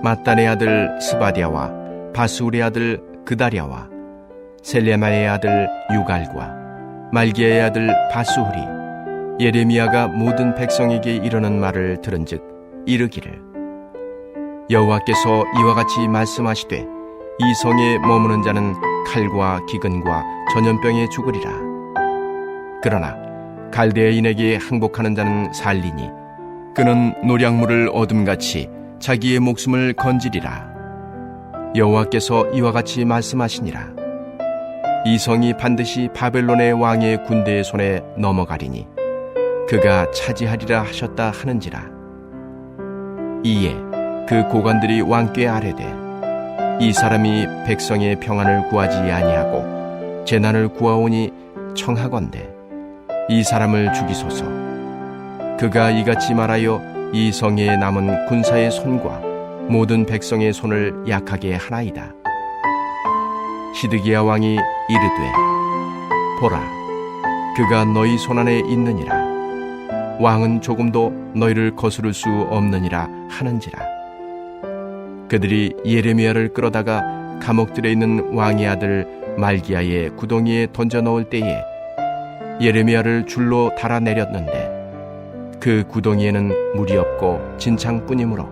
맏단의 아들 스바디아와 바스울의 아들 그다랴와 셀레마의 아들 유갈과 말기야의 아들 바스훌이 예레미야가 모든 백성에게 이르는 말을 들은즉 이르기를 여호와께서 이와 같이 말씀하시되 이 성에 머무는 자는 칼과 기근과 전염병에 죽으리라. 그러나 갈대아인에게 항복하는 자는 살리니 그는 노량물을 얻음같이 자기의 목숨을 건지리라. 여호와께서 이와 같이 말씀하시니라. 이 성이 반드시 바벨론의 왕의 군대의 손에 넘어가리니 그가 차지하리라 하셨다 하는지라. 이에 그 고관들이 왕께 아뢰되 이 사람이 백성의 평안을 구하지 아니하고 재난을 구하오니 청하건대 이 사람을 죽이소서. 그가 이같이 말하여 이 성에 남은 군사의 손과 모든 백성의 손을 약하게 하나이다. 시드기야 왕이 이르되 보라, 그가 너희 손안에 있느니라. 왕은 조금도 너희를 거스를 수 없느니라 하는지라. 그들이 예레미야를 끌어다가 감옥들에 있는 왕의 아들 말기야의 구덩이에 던져 넣을 때에 예레미야를 줄로 달아내렸는데 그 구덩이에는 물이 없고 진창뿐이므로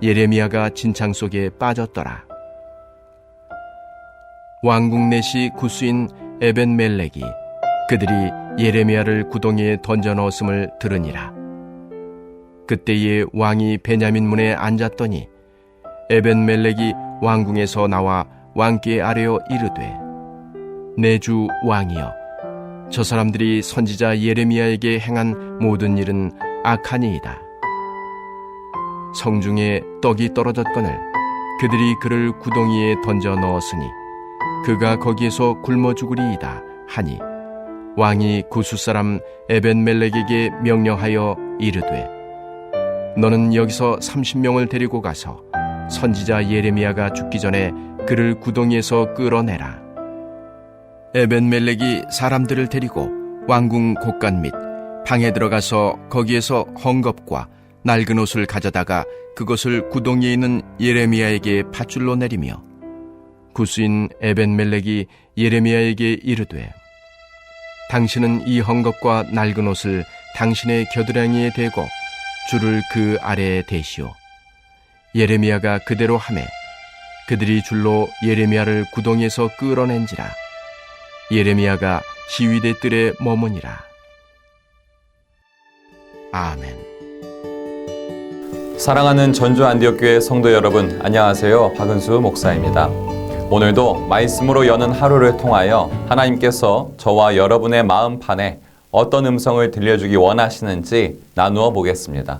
예레미야가 진창 속에 빠졌더라. 왕궁 내시 구스인 에벤멜렉이 그들이 예레미야를 구덩이에 던져 넣었음을 들으니라. 그때에 왕이 베냐민 문에 앉았더니 에벤멜렉이 왕궁에서 나와 왕께 아뢰어 이르되 내 주 왕이여, 저 사람들이 선지자 예레미야에게 행한 모든 일은 악하니이다. 성중에 떡이 떨어졌거늘 그들이 그를 구덩이에 던져 넣었으니 그가 거기에서 굶어 죽으리이다 하니 왕이 구스 사람 에벤멜렉에게 명령하여 이르되 너는 여기서 30명을 데리고 가서 선지자 예레미야가 죽기 전에 그를 구덩이에서 끌어내라. 에벤멜렉이 사람들을 데리고 왕궁 곳간 및 방에 들어가서 거기에서 헝겊과 낡은 옷을 가져다가 그것을 구덩이에 있는 예레미야에게 밧줄로 내리며 구스인 에벤멜렉이 예레미야에게 이르되 당신은 이 헝겊과 낡은 옷을 당신의 겨드랑이에 대고 줄을 그 아래에 대시오. 예레미야가 그대로 하매 그들이 줄로 예레미야를 구덩이에서 끌어낸지라. 예레미야가 시위대 뜰에 머무니라. 아멘. 사랑하는 전주 안디옥교회 성도 여러분, 안녕하세요. 박은수 목사입니다. 오늘도 말씀으로 여는 하루를 통하여 하나님께서 저와 여러분의 마음판에 어떤 음성을 들려주기 원하시는지 나누어 보겠습니다.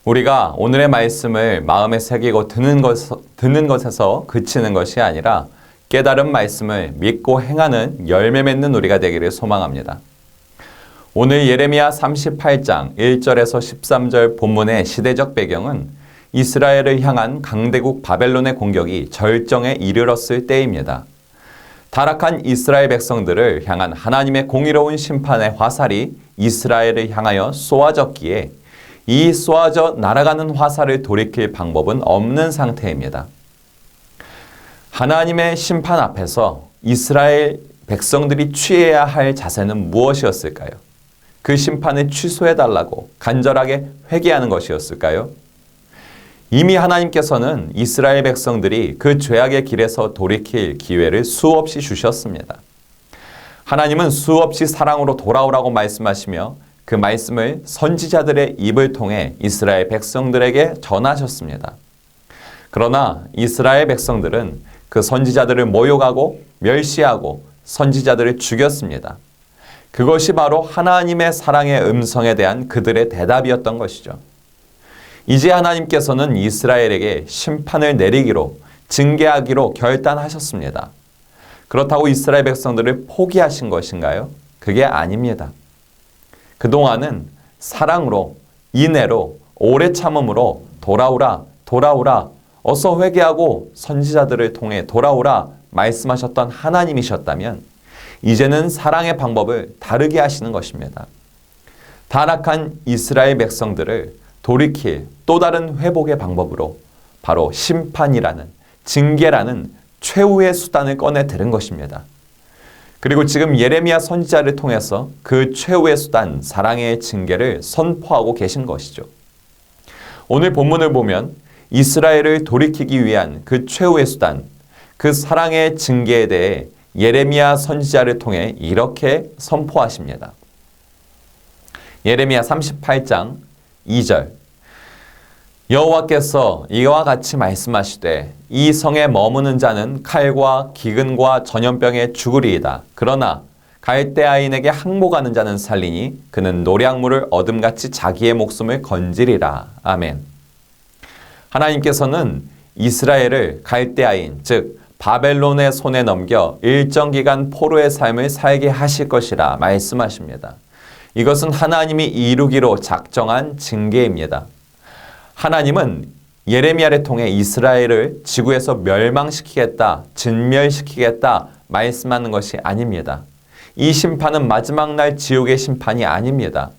우리가 오늘의 말씀을 마음에 새기고 듣는 것에서 그치는 것이 아니라 깨달은 말씀을 믿고 행하는 열매 맺는 우리가 되기를 소망합니다. 오늘 예레미야 38장 1절에서 13절 본문의 시대적 배경은 이스라엘을 향한 강대국 바벨론의 공격이 절정에 이르렀을 때입니다. 타락한 이스라엘 백성들을 향한 하나님의 공의로운 심판의 화살이 이스라엘을 향하여 쏘아졌기에 이 쏘아져 날아가는 화살을 돌이킬 방법은 없는 상태입니다. 하나님의 심판 앞에서 이스라엘 백성들이 취해야 할 자세는 무엇이었을까요? 그 심판을 취소해달라고 간절하게 회개하는 것이었을까요? 이미 하나님께서는 이스라엘 백성들이 그 죄악의 길에서 돌이킬 기회를 수없이 주셨습니다. 하나님은 수없이 사랑으로 돌아오라고 말씀하시며 그 말씀을 선지자들의 입을 통해 이스라엘 백성들에게 전하셨습니다. 그러나 이스라엘 백성들은 그 선지자들을 모욕하고 멸시하고 선지자들을 죽였습니다. 그것이 바로 하나님의 사랑의 음성에 대한 그들의 대답이었던 것이죠. 이제 하나님께서는 이스라엘에게 심판을 내리기로, 징계하기로 결단하셨습니다. 그렇다고 이스라엘 백성들을 포기하신 것인가요? 그게 아닙니다. 그동안은 사랑으로, 인애로, 오래 참음으로 돌아오라, 돌아오라, 어서 회개하고 선지자들을 통해 돌아오라 말씀하셨던 하나님이셨다면 이제는 사랑의 방법을 다르게 하시는 것입니다. 타락한 이스라엘 백성들을 돌이킬 또 다른 회복의 방법으로 바로 심판이라는, 징계라는 최후의 수단을 꺼내 들은 것입니다. 그리고 지금 예레미야 선지자를 통해서 그 최후의 수단, 사랑의 징계를 선포하고 계신 것이죠. 오늘 본문을 보면 이스라엘을 돌이키기 위한 그 최후의 수단, 그 사랑의 징계에 대해 예레미야 선지자를 통해 이렇게 선포하십니다. 예레미야 38장 2절 여호와께서 이와 같이 말씀하시되 이 성에 머무는 자는 칼과 기근과 전염병에 죽으리이다. 그러나 갈대아인에게 항복하는 자는 살리니 그는 노량물을 얻음같이 자기의 목숨을 건지리라. 아멘. 하나님께서는 이스라엘을 갈대아인, 즉 바벨론의 손에 넘겨 일정 기간 포로의 삶을 살게 하실 것이라 말씀하십니다. 이것은 하나님이 이루기로 작정한 징계입니다. 하나님은 예레미야를 통해 이스라엘을 지구에서 멸망시키겠다, 진멸시키겠다 말씀하는 것이 아닙니다. 이 심판은 마지막 날 지옥의 심판이 아닙니다.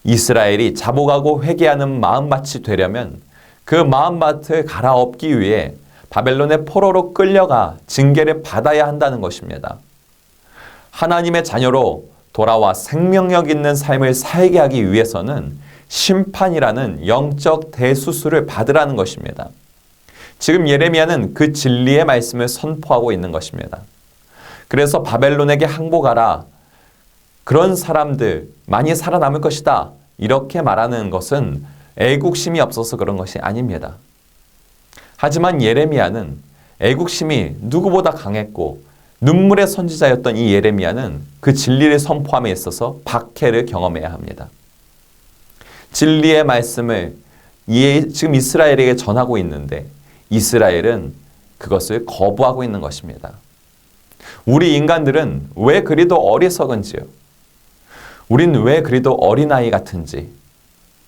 이스라엘이 자복하고 회개하는 마음밭이 되려면 그 마음밭을 갈아엎기 위해 바벨론의 포로로 끌려가 징계를 받아야 한다는 것입니다. 하나님의 자녀로 돌아와 생명력 있는 삶을 살게 하기 위해서는 심판이라는 영적 대수술을 받으라는 것입니다. 지금 예레미야는 그 진리의 말씀을 선포하고 있는 것입니다. 그래서 바벨론에게 항복하라. 그런 사람들 많이 살아남을 것이다. 이렇게 말하는 것은 애국심이 없어서 그런 것이 아닙니다. 하지만 예레미야는 애국심이 누구보다 강했고 눈물의 선지자였던 이 예레미야는 그 진리를 선포함에 있어서 박해를 경험해야 합니다. 진리의 말씀을 지금 이스라엘에게 전하고 있는데 이스라엘은 그것을 거부하고 있는 것입니다. 우리 인간들은 왜 그리도 어리석은지요? 우린 왜 그리도 어린아이 같은지?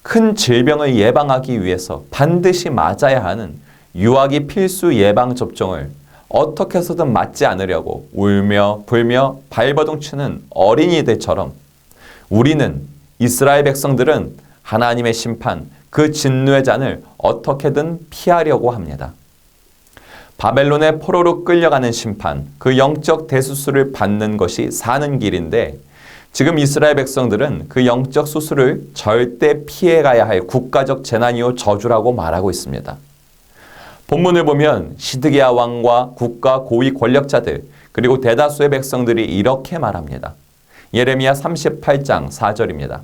큰 질병을 예방하기 위해서 반드시 맞아야 하는 유아기 필수 예방접종을 어떻게 해서든 맞지 않으려고 울며 불며 발버둥 치는 어린이들처럼 우리는, 이스라엘 백성들은 하나님의 심판, 그 진노의 잔을 어떻게든 피하려고 합니다. 바벨론의 포로로 끌려가는 심판, 그 영적 대수술을 받는 것이 사는 길인데 지금 이스라엘 백성들은 그 영적 수술을 절대 피해가야 할 국가적 재난이요 저주라고 말하고 있습니다. 본문을 보면 시드기야 왕과 국가 고위 권력자들 그리고 대다수의 백성들이 이렇게 말합니다. 예레미야 38장 4절입니다.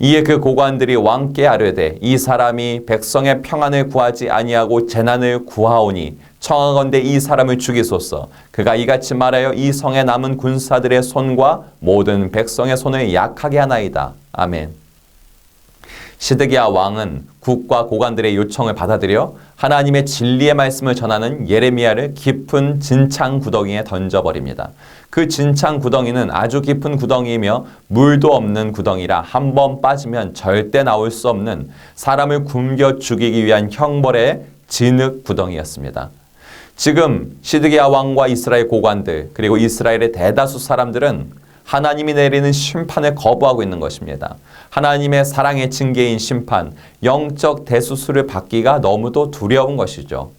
이에 그 고관들이 왕께 아뢰되 이 사람이 백성의 평안을 구하지 아니하고 재난을 구하오니 청하건대 이 사람을 죽이소서. 그가 이같이 말하여 이 성에 남은 군사들의 손과 모든 백성의 손을 약하게 하나이다. 아멘. 시드기야 왕은 국과 고관들의 요청을 받아들여 하나님의 진리의 말씀을 전하는 예레미야를 깊은 진창 구덩이에 던져버립니다. 그 진창 구덩이는 아주 깊은 구덩이이며 물도 없는 구덩이라 한 번 빠지면 절대 나올 수 없는 사람을 굶겨 죽이기 위한 형벌의 진흙 구덩이였습니다. 지금 시드기야 왕과 이스라엘 고관들 그리고 이스라엘의 대다수 사람들은 하나님이 내리는 심판을 거부하고 있는 것입니다. 하나님의 사랑의 징계인 심판, 영적 대수술을 받기가 너무도 두려운 것이죠.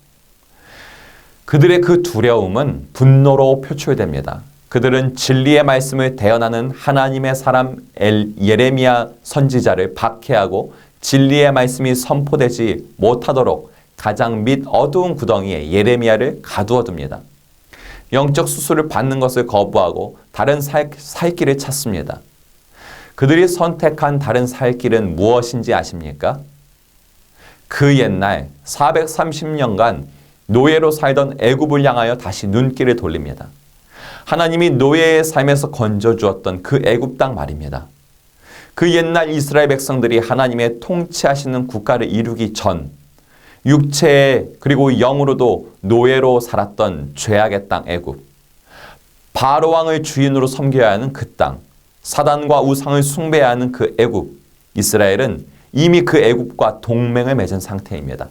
그들의 그 두려움은 분노로 표출됩니다. 그들은 진리의 말씀을 대언하는 하나님의 사람 예레미야 선지자를 박해하고 진리의 말씀이 선포되지 못하도록 가장 밑 어두운 구덩이에 예레미야를 가두어둡니다. 영적 수술을 받는 것을 거부하고 다른 살 길을 찾습니다. 그들이 선택한 다른 살 길은 무엇인지 아십니까? 그 옛날 430년간 노예로 살던 애굽을 향하여 다시 눈길을 돌립니다. 하나님이 노예의 삶에서 건져주었던 그 애굽 땅 말입니다. 그 옛날 이스라엘 백성들이 하나님의 통치하시는 국가를 이루기 전 육체에 그리고 영으로도 노예로 살았던 죄악의 땅 애굽, 바로 왕을 주인으로 섬겨야 하는 그 땅, 사단과 우상을 숭배해야 하는 그 애굽, 이스라엘은 이미 그 애굽과 동맹을 맺은 상태입니다.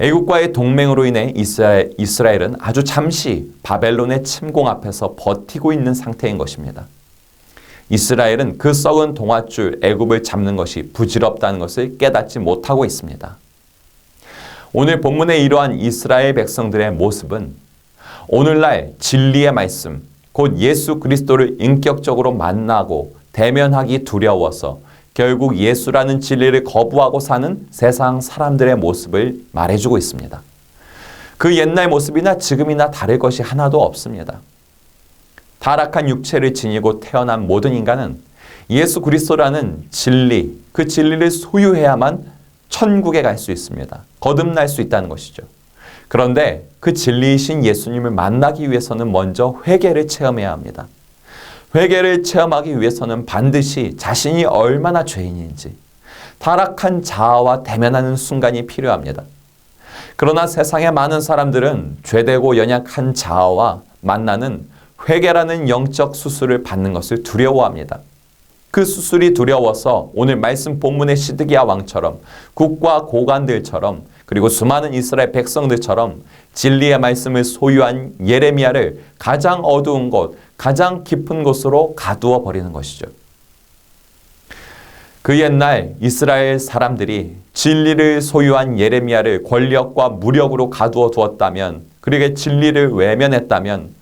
애굽과의 동맹으로 인해 이스라엘은 아주 잠시 바벨론의 침공 앞에서 버티고 있는 상태인 것입니다. 이스라엘은 그 썩은 동아줄 애굽을 잡는 것이 부질없다는 것을 깨닫지 못하고 있습니다. 오늘 본문의 이러한 이스라엘 백성들의 모습은 오늘날 진리의 말씀, 곧 예수 그리스도를 인격적으로 만나고 대면하기 두려워서 결국 예수라는 진리를 거부하고 사는 세상 사람들의 모습을 말해주고 있습니다. 그 옛날 모습이나 지금이나 다를 것이 하나도 없습니다. 타락한 육체를 지니고 태어난 모든 인간은 예수 그리스도라는 진리, 그 진리를 소유해야만 천국에 갈 수 있습니다. 거듭날 수 있다는 것이죠. 그런데 그 진리이신 예수님을 만나기 위해서는 먼저 회개를 체험해야 합니다. 회개를 체험하기 위해서는 반드시 자신이 얼마나 죄인인지 타락한 자아와 대면하는 순간이 필요합니다. 그러나 세상의 많은 사람들은 죄되고 연약한 자아와 만나는 회개라는 영적 수술을 받는 것을 두려워합니다. 그 수술이 두려워서 오늘 말씀 본문의 시드기야 왕처럼 국과 고관들처럼 그리고 수많은 이스라엘 백성들처럼 진리의 말씀을 소유한 예레미야를 가장 어두운 곳, 가장 깊은 곳으로 가두어 버리는 것이죠. 그 옛날 이스라엘 사람들이 진리를 소유한 예레미야를 권력과 무력으로 가두어 두었다면, 그리고 진리를 외면했다면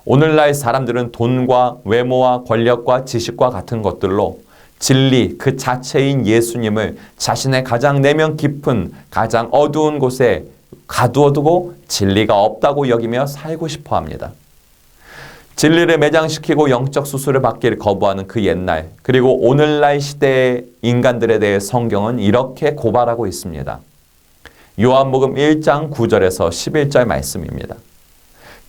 오늘날 사람들은 돈과 외모와 권력과 지식과 같은 것들로 진리 그 자체인 예수님을 자신의 가장 내면 깊은 가장 어두운 곳에 가두어두고 진리가 없다고 여기며 살고 싶어 합니다. 진리를 매장시키고 영적 수술을 받기를 거부하는 그 옛날, 그리고 오늘날 시대의 인간들에 대해 성경은 이렇게 고발하고 있습니다. 요한복음 1장 9절에서 11절 말씀입니다.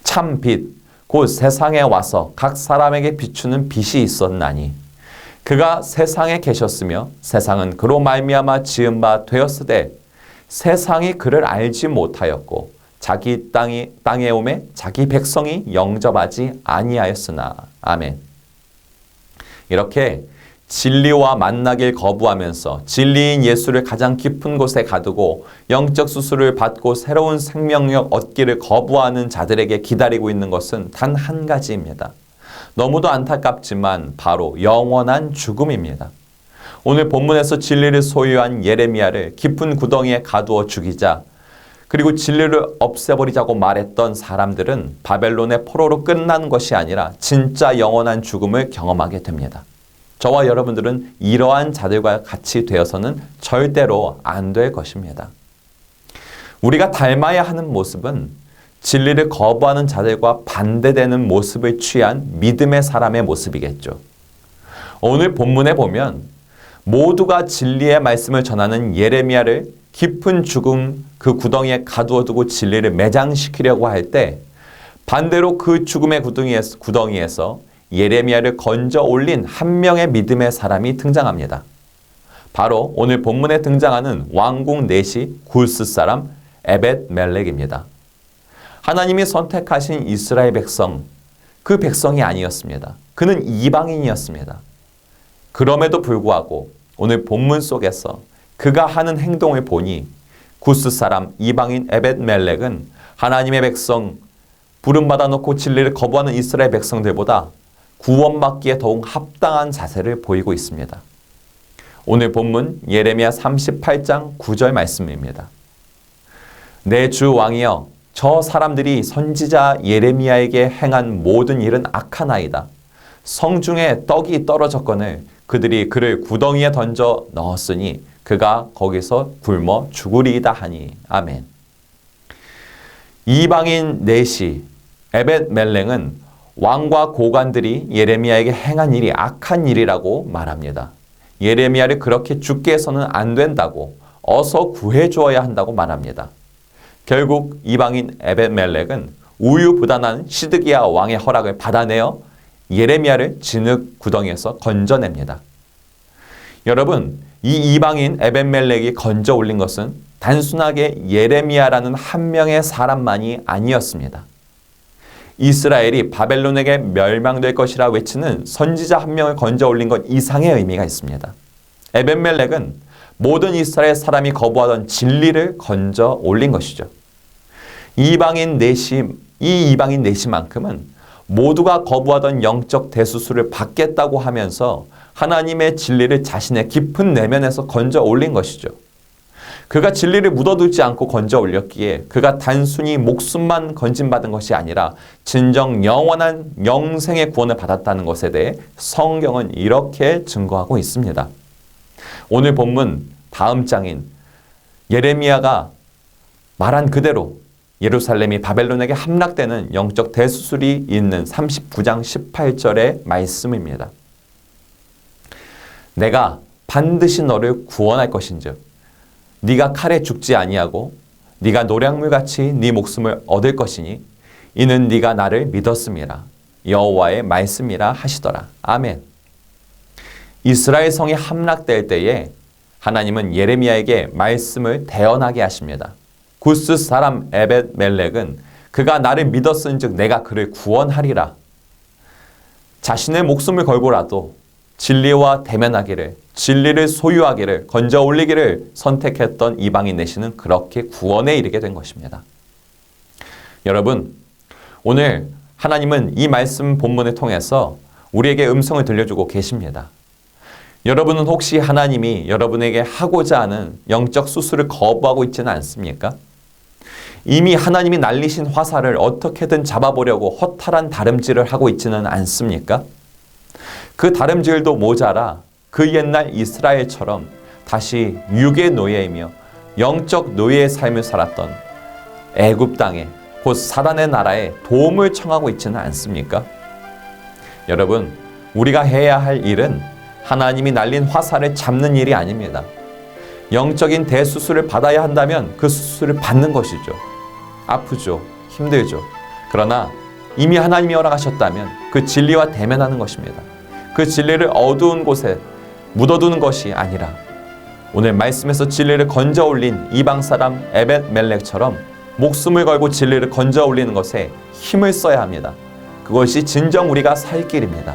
참 빛 곧 세상에 와서 각 사람에게 비추는 빛이 있었나니 그가 세상에 계셨으며 세상은 그로 말미암아 지은 바 되었으되 세상이 그를 알지 못하였고 자기 땅에 오매 자기 백성이 영접하지 아니하였으나. 아멘. 이렇게 진리와 만나길 거부하면서 진리인 예수를 가장 깊은 곳에 가두고 영적 수술을 받고 새로운 생명력 얻기를 거부하는 자들에게 기다리고 있는 것은 단 한 가지입니다. 너무도 안타깝지만 바로 영원한 죽음입니다. 오늘 본문에서 진리를 소유한 예레미야를 깊은 구덩이에 가두어 죽이자, 그리고 진리를 없애버리자고 말했던 사람들은 바벨론의 포로로 끝난 것이 아니라 진짜 영원한 죽음을 경험하게 됩니다. 저와 여러분들은 이러한 자들과 같이 되어서는 절대로 안 될 것입니다. 우리가 닮아야 하는 모습은 진리를 거부하는 자들과 반대되는 모습을 취한 믿음의 사람의 모습이겠죠. 오늘 본문에 보면 모두가 진리의 말씀을 전하는 예레미야를 깊은 죽음 그 구덩이에 가두어두고 진리를 매장시키려고 할 때 반대로 그 죽음의 구덩이에서 예레미야를 건져 올린 한 명의 믿음의 사람이 등장합니다. 바로 오늘 본문에 등장하는 왕궁 내시 구스 사람 에벳멜렉입니다. 하나님이 선택하신 이스라엘 백성, 그 백성이 아니었습니다. 그는 이방인이었습니다. 그럼에도 불구하고 오늘 본문 속에서 그가 하는 행동을 보니 구스 사람 이방인 에벳멜렉은 하나님의 백성, 부름받아 놓고 진리를 거부하는 이스라엘 백성들보다 구원받기에 더욱 합당한 자세를 보이고 있습니다. 오늘 본문 예레미야 38장 9절 말씀입니다. 내 주 왕이여, 저 사람들이 선지자 예레미야에게 행한 모든 일은 악하나이다. 성중에 떡이 떨어졌거늘 그들이 그를 구덩이에 던져 넣었으니 그가 거기서 굶어 죽으리이다 하니. 아멘. 이방인 내시 에벳멜렉은 왕과 고관들이 예레미야에게 행한 일이 악한 일이라고 말합니다. 예레미야를 그렇게 죽게 해서는 안 된다고, 어서 구해주어야 한다고 말합니다. 결국 이방인 에벳멜렉은 우유부단한 시드기야 왕의 허락을 받아내어 예레미야를 진흙 구덩이에서 건져냅니다. 여러분, 이 이방인 에벳멜렉이 건져 올린 것은 단순하게 예레미야라는 한 명의 사람만이 아니었습니다. 이스라엘이 바벨론에게 멸망될 것이라 외치는 선지자 한 명을 건져 올린 것 이상의 의미가 있습니다. 에벳멜렉은 모든 이스라엘 사람이 거부하던 진리를 건져 올린 것이죠. 이 이방인 내시만큼은 모두가 거부하던 영적 대수술을 받겠다고 하면서 하나님의 진리를 자신의 깊은 내면에서 건져 올린 것이죠. 그가 진리를 묻어두지 않고 건져 올렸기에 그가 단순히 목숨만 건진받은 것이 아니라 진정 영원한 영생의 구원을 받았다는 것에 대해 성경은 이렇게 증거하고 있습니다. 오늘 본문 다음 장인 예레미야가 말한 그대로 예루살렘이 바벨론에게 함락되는 영적 대수술이 있는 39장 18절의 말씀입니다. 내가 반드시 너를 구원할 것인즉 네가 칼에 죽지 아니하고 네가 노략물같이 네 목숨을 얻을 것이니 이는 네가 나를 믿었음이라 여호와의 말씀이라 하시더라. 아멘. 이스라엘 성이 함락될 때에 하나님은 예레미야에게 말씀을 대언하게 하십니다. 구스 사람 에벳멜렉은 그가 나를 믿었은즉 내가 그를 구원하리라. 자신의 목숨을 걸고라도 진리와 대면하기를, 진리를 소유하기를, 건져 올리기를 선택했던 이방인 내시는 그렇게 구원에 이르게 된 것입니다. 여러분, 오늘 하나님은 이 말씀 본문을 통해서 우리에게 음성을 들려주고 계십니다. 여러분은 혹시 하나님이 여러분에게 하고자 하는 영적 수술을 거부하고 있지는 않습니까? 이미 하나님이 날리신 화살을 어떻게든 잡아보려고 허탈한 다름질을 하고 있지는 않습니까? 그 다름질도 모자라 그 옛날 이스라엘처럼 다시 육의 노예이며 영적 노예의 삶을 살았던 애굽 땅에 곧 사단의 나라에 도움을 청하고 있지는 않습니까? 여러분, 우리가 해야 할 일은 하나님이 날린 화살을 잡는 일이 아닙니다. 영적인 대수술을 받아야 한다면 그 수술을 받는 것이죠. 아프죠. 힘들죠. 그러나 이미 하나님이 허락하셨다면 그 진리와 대면하는 것입니다. 그 진리를 어두운 곳에 묻어두는 것이 아니라 오늘 말씀에서 진리를 건져 올린 이방 사람 에벳멜렉처럼 목숨을 걸고 진리를 건져 올리는 것에 힘을 써야 합니다. 그것이 진정 우리가 살 길입니다.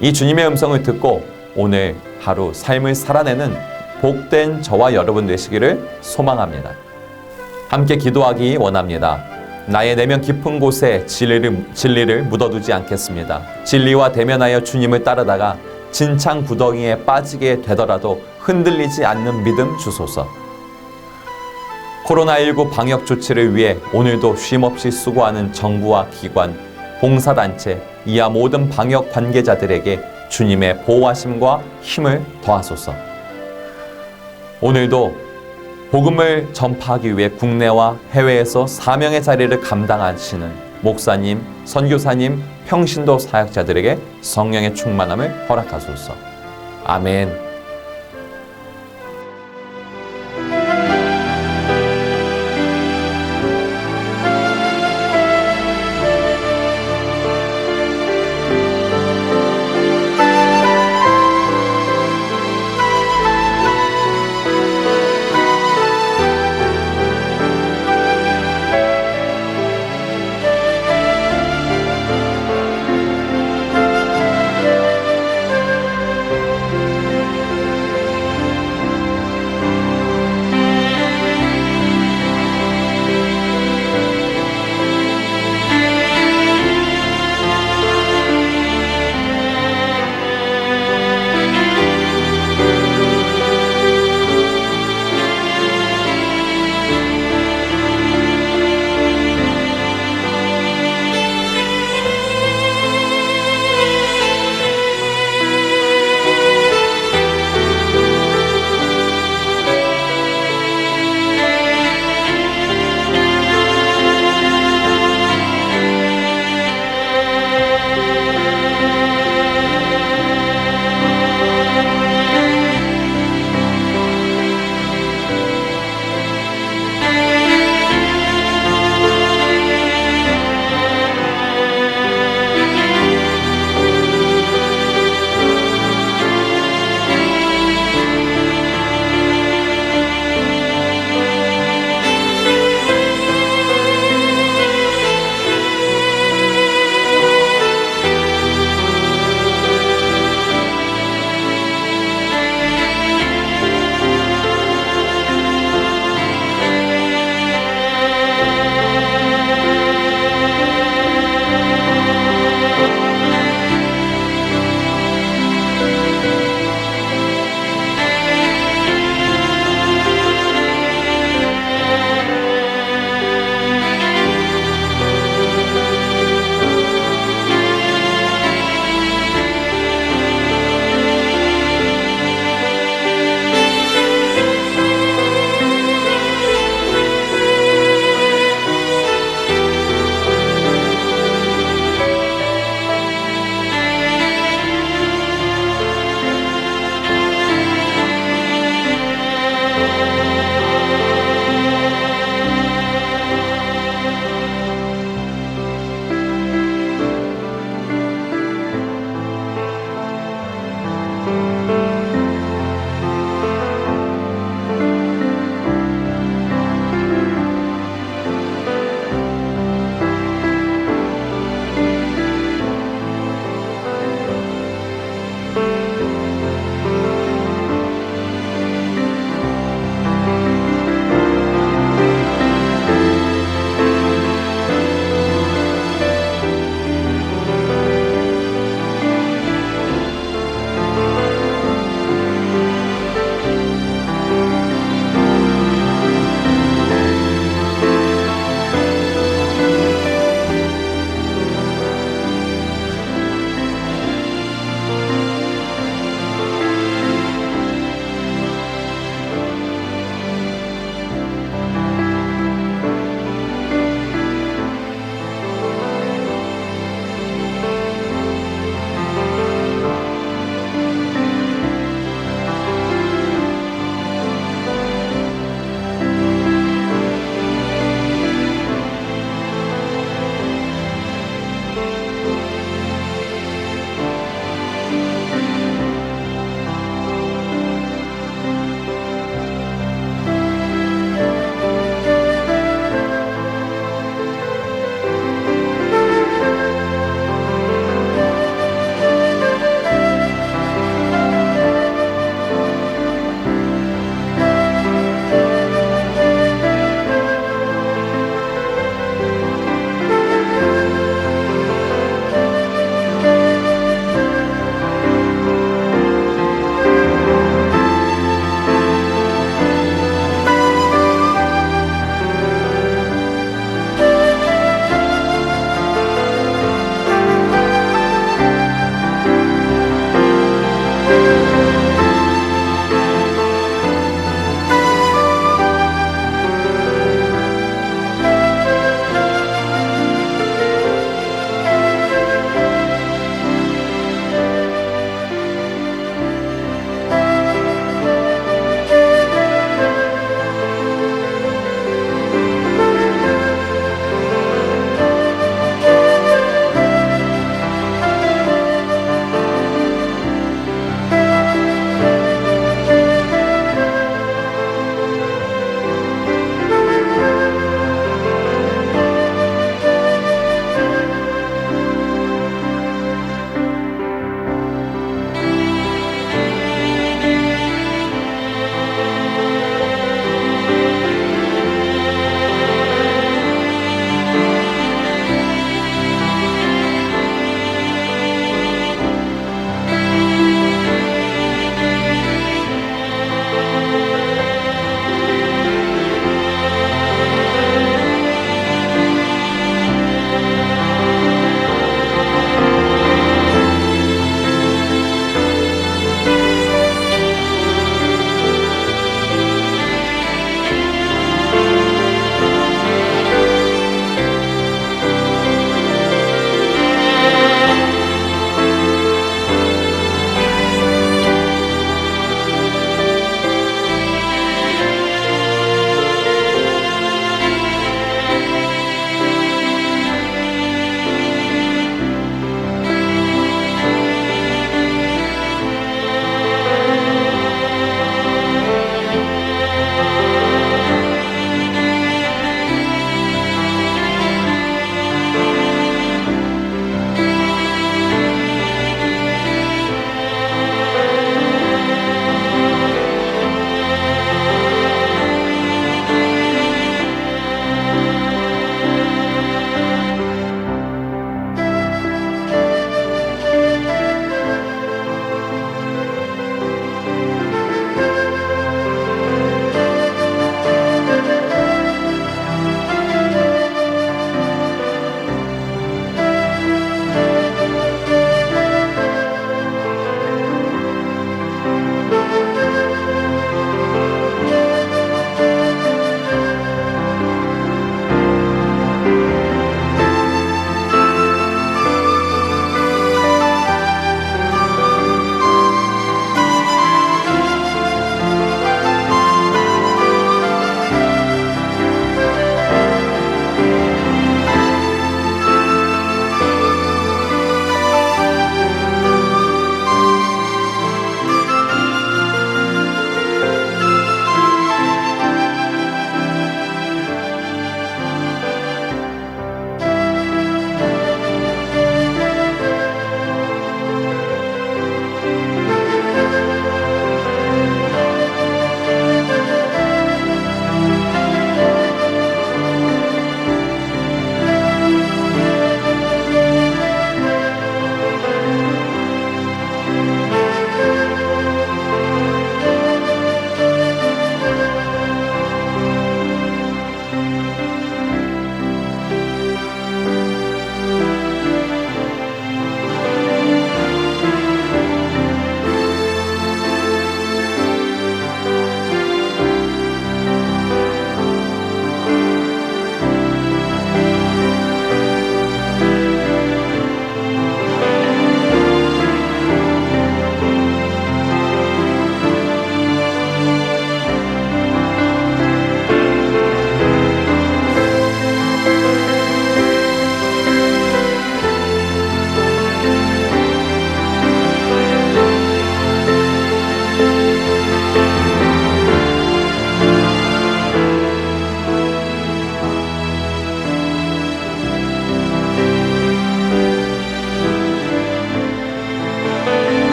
이 주님의 음성을 듣고 오늘 하루 삶을 살아내는 복된 저와 여러분 되시기를 소망합니다. 함께 기도하기 원합니다. 나의 내면 깊은 곳에 진리를 묻어두지 않겠습니다. 진리와 대면하여 주님을 따르다가 진창 구덩이에 빠지게 되더라도 흔들리지 않는 믿음 주소서. 코로나19 방역 조치를 위해 오늘도 쉼없이 수고하는 정부와 기관, 봉사단체, 이하 모든 방역 관계자들에게 주님의 보호하심과 힘을 더하소서. 오늘도 복음을 전파하기 위해 국내와 해외에서 사명의 자리를 감당하시는 목사님, 선교사님, 평신도 사역자들에게 성령의 충만함을 허락하소서. 아멘.